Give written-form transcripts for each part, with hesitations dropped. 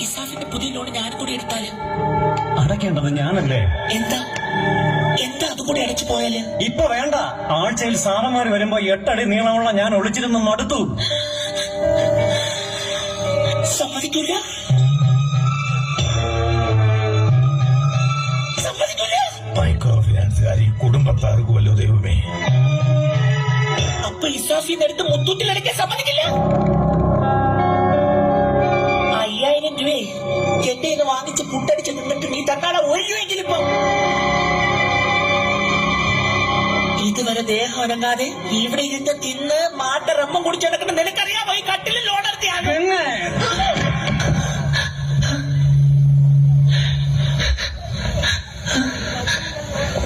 ഇസാഫിന്റെ പുതിയ ലോൺ ഞാൻ കൂടി എടുത്താല് അടയ്ക്കേണ്ടത് ഞാനല്ലേ? എന്താ എന്താ അതുകൂടി അടച്ചു പോയാല്? ഇപ്പൊ വേണ്ട. ആഴ്ചയിൽ സാറന്മാര് വരുമ്പോ 8 അടി നീളമുള്ള ഞാൻ ഒളിച്ചിരുന്ന് മടുത്തു. സമ്മതിക്കില്ല. മൈക്രോ ഫിനാൻസുകാർ ഈ കുടുംബത്തെ അറിവുമല്ലോ ദൈവമേ. അപ്പൊ ഇസാഫിന്റെ അടുത്ത് മുത്തൂറ്റിൽ അടയ്ക്കാൻ സമ്മതിക്കില്ല. 5000 രൂപയെ എന്റെ ഇത് വാങ്ങിച്ച് പുട്ടടിച്ച് നിന്നിട്ട് നീ തക്കാളെ 1 രൂപയെങ്കിലും ഇപ്പൊ ഇതുവരെ ദേഹം അനങ്ങാതെ ഇവിടെ ഇരുന്ന് തിന്ന് മാട്ട റമ്മം കുടിച്ചു നടക്കുന്ന നിനക്കറിയാമോ ഈ കട്ടിൽ ലോൺ നടത്തിയാണ്?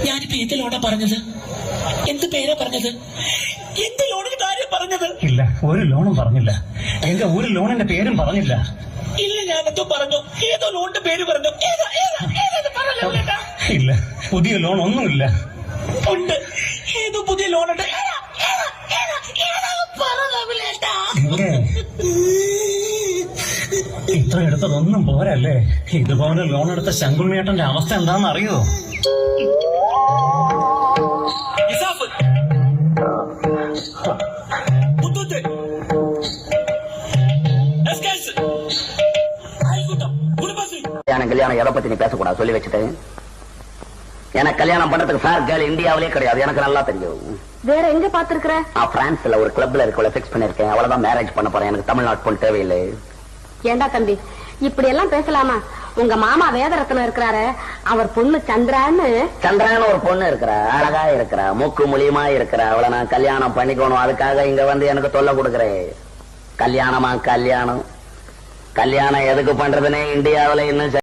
ഞാനിപ്പോ ഏത് ലോണാ പറഞ്ഞത്? എന്ത് പേരാ പറഞ്ഞത്? എന്ത് ലോണിന് കാര്യം പറഞ്ഞത്? ഇല്ല, ഒരു ലോണും പറഞ്ഞില്ല. എന്റെ ഒരു ലോണിന്റെ പേരും പറഞ്ഞില്ല. ഇല്ല, ഞാനെന്തോ പറഞ്ഞു. ഏതോ ലോണിന്റെ പേര് പറഞ്ഞു. ഇല്ല, പുതിയ ലോൺ ഒന്നുമില്ല. ഉണ്ട്, ഏതോ പുതിയ ലോണുണ്ട്. ഇത്ര എടുത്തതൊന്നും പോരല്ലേ? ഇതുപോലെ ലോൺ എടുത്ത ശങ്കുണ്ണിയേട്ടന്റെ അവസ്ഥ എന്താണെന്ന് അറിയോ? கல்யாணம் எதை பத்தி நீ பேசக்கூடாது சொல்லி வச்சுட்டு. எனக்கு கல்யாணம் பண்றதுக்கு ஃபேர் கேர்ள் இந்தியாவிலே கிடையாது, எனக்கு நல்லா தெரியும். வேற எங்க பாத்துருக்குற? நான் பிரான்ஸ்ல ஒரு கிளப்ல இருக்கவளை பிக்ஸ் பண்ணிருக்கேன். அவளதான் மேரேஜ் பண்ண போறேன். எனக்கு தமிழ்நாட்டு பொண்ணு தேவையில்லை. ஏண்டா தம்பி இப்படி எல்லாம் பேசலாமா? உங்க மாமா வேதரத்னம் இருக்கிறாரு, அவர் பொண்ணு சந்திரான்னு ஒரு பொண்ணு இருக்கிறா, அழகா இருக்கிறா, மூக்கு மூலியமா இருக்கிறா. அவளை நான் கல்யாணம் பண்ணிக்கணும். அதுக்காக இங்க வந்து எனக்கு தொல்லை கொடுக்குறேன். கல்யாணமா கல்யாணம்? கல்யாணம் எதுக்கு பண்றதுன்னே இந்தியாவில இன்னும்